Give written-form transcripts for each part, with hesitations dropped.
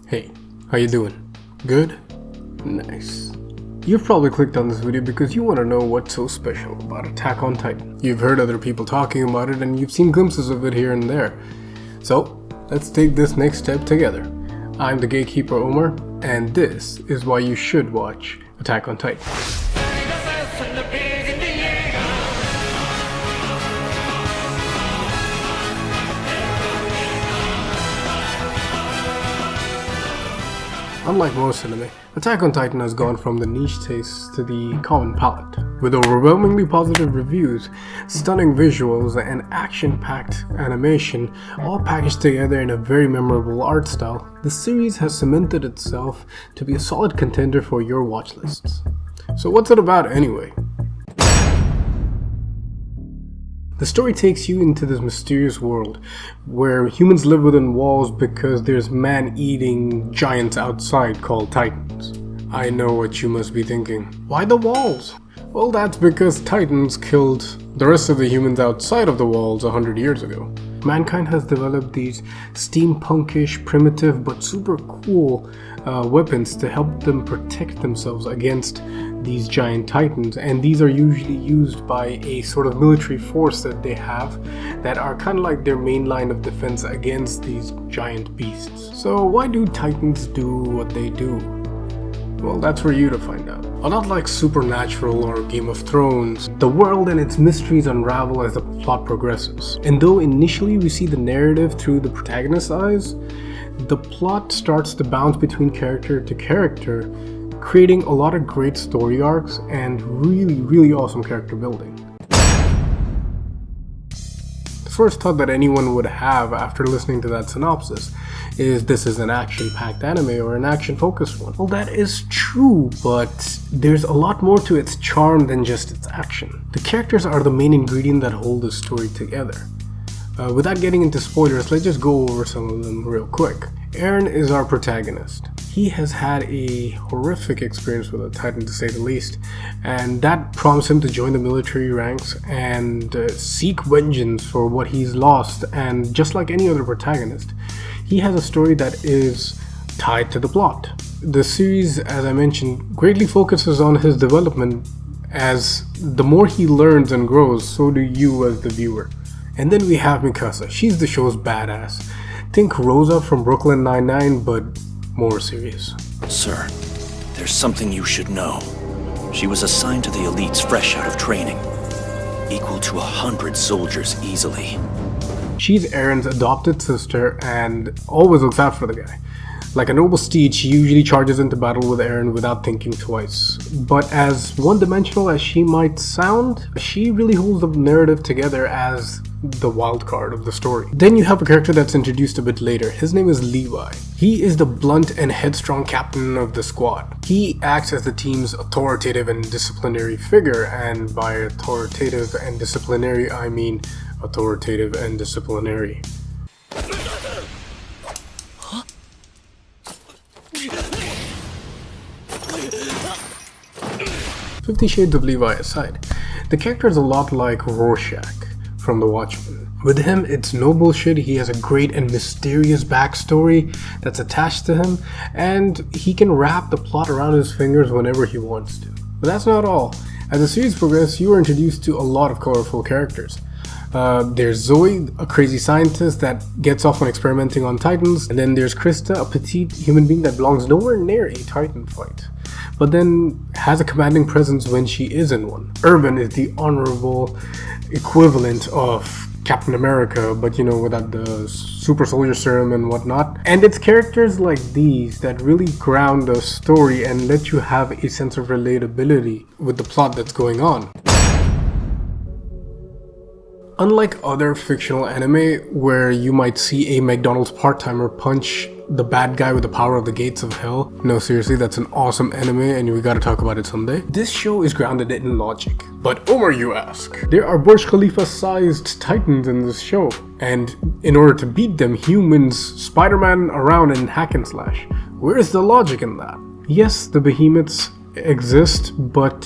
Hey, how you doing? Good? Nice. You've probably clicked on this video because you want to know what's so special about Attack on Titan. You've heard other people talking about it and you've seen glimpses of it here and there. So, let's take this next step together. I'm the gatekeeper Omar, and this is why you should watch Attack on Titan. Unlike most anime, Attack on Titan has gone from the niche taste to the common palate. With overwhelmingly positive reviews, stunning visuals, and action-packed animation, all packaged together in a very memorable art style, the series has cemented itself to be a solid contender for your watch lists. So what's it about anyway? The story takes you into this mysterious world where humans live within walls because there's man-eating giants outside called Titans. I know what you must be thinking. Why the walls? Well, that's because Titans killed the rest of the humans outside of the walls 100 years ago. Mankind has developed these steampunkish, primitive, but super cool weapons to help them protect themselves against these giant titans, and these are usually used by a sort of military force that they have that are kind of like their main line of defense against these giant beasts. So why do titans do what they do? Well, that's for you to find out. A lot like Supernatural or Game of Thrones, the world and its mysteries unravel as the plot progresses. And though initially we see the narrative through the protagonist's eyes, the plot starts to bounce between character to character, creating a lot of great story arcs and really awesome character building. The first thought that anyone would have after listening to that synopsis is this is an action-packed anime or an action-focused one. Well, that is true, but there's a lot more to its charm than just its action. The characters are the main ingredient that hold the story together. Without getting into spoilers, let's just go over some of them real quick. Eren is our protagonist. He has had a horrific experience with a Titan, to say the least, and that prompts him to join the military ranks and seek vengeance for what he's lost. And just like any other protagonist, he has a story that is tied to the plot. The series, as I mentioned, greatly focuses on his development, as the more he learns and grows, so do you as the viewer. And then we have Mikasa. She's the show's badass. Think Rosa from Brooklyn Nine-Nine, but more serious. Sir, there's something you should know. She was assigned to the elites fresh out of training, equal to 100 soldiers easily. She's Eren's adopted sister and always looks out for the guy. Like a noble steed, she usually charges into battle with Eren without thinking twice. But as one-dimensional as she might sound, she really holds the narrative together as the wild card of the story. Then you have a character that's introduced a bit later. His name is Levi. He is the blunt and headstrong captain of the squad. He acts as the team's authoritative and disciplinary figure, and by authoritative and disciplinary I mean authoritative and disciplinary. 50 Shades of Levi aside, the character is a lot like Rorschach from The Watchmen. With him, it's no bullshit. He has a great and mysterious backstory that's attached to him, and he can wrap the plot around his fingers whenever he wants to. But that's not all. As the series progresses, you are introduced to a lot of colorful characters. There's Zoe, a crazy scientist that gets off on experimenting on Titans, and then there's Krista, a petite human being that belongs nowhere near a Titan fight, but then has a commanding presence when she is in one. Urban is the honorable equivalent of Captain America, but without the super soldier serum and whatnot. And it's characters like these that really ground the story and let you have a sense of relatability with the plot that's going on. Unlike other fictional anime where you might see a McDonald's part-timer punch the bad guy with the power of the gates of hell. No, seriously, that's an awesome anime and we gotta talk about it someday. This show is grounded in logic. But Omar, you ask? There are Burj Khalifa-sized titans in this show, and in order to beat them, humans Spider-Man around and hack and slash. Where is the logic in that? Yes, the behemoths exist, but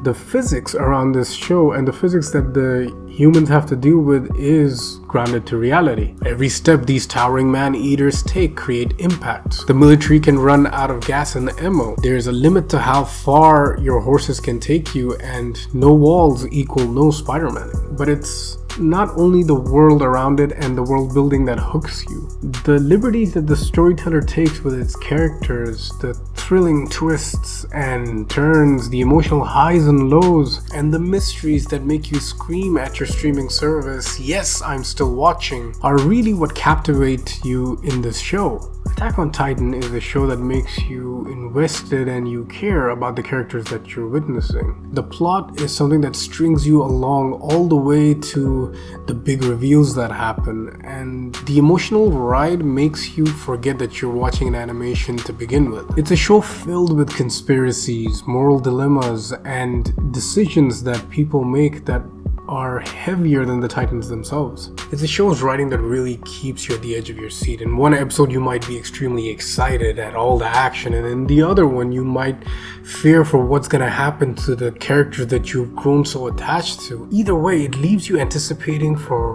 The physics around this show and the physics that the humans have to deal with is grounded to reality. Every step these towering man-eaters take create impact. The military can run out of gas and ammo. There's a limit to how far your horses can take you, and no walls equal no Spider-Man. But it's not only the world around it and the world building that hooks you. The liberties that the storyteller takes with its characters, the thrilling twists and turns, the emotional highs and lows, and the mysteries that make you scream at your streaming service, "Yes, I'm still watching," are really what captivate you in this show. Attack on Titan is a show that makes you invested and you care about the characters that you're witnessing. The plot is something that strings you along all the way to the big reveals that happen, and the emotional ride makes you forget that you're watching an animation to begin with. It's a show filled with conspiracies, moral dilemmas, and decisions that people make that are heavier than the Titans themselves. It's a show's writing that really keeps you at the edge of your seat. In one episode you might be extremely excited at all the action, and in the other one you might fear for what's gonna happen to the characters that you've grown so attached to. Either way, it leaves you anticipating for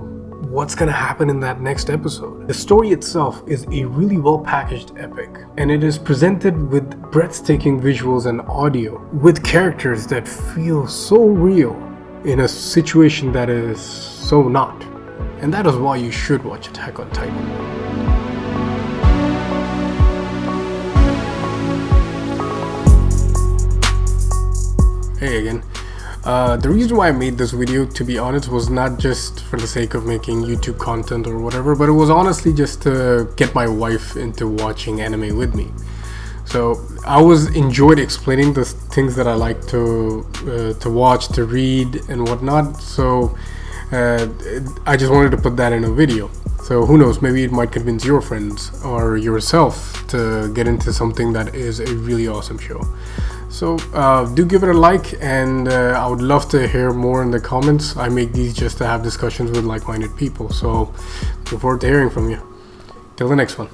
what's gonna happen in that next episode. The story itself is a really well-packaged epic, and it is presented with breathtaking visuals and audio, with characters that feel so real in a situation that is so not. And that is why you should watch Attack on Titan. Hey again. The reason why I made this video, to be honest, was not just for the sake of making YouTube content or whatever, but it was honestly just to get my wife into watching anime with me. So I enjoyed explaining the things that I like to watch, to read, and whatnot. So I just wanted to put that in a video. So who knows, maybe it might convince your friends or yourself to get into something that is a really awesome show. So do give it a like, and I would love to hear more in the comments. I make these just to have discussions with like-minded people. So look forward to hearing from you. Till the next one.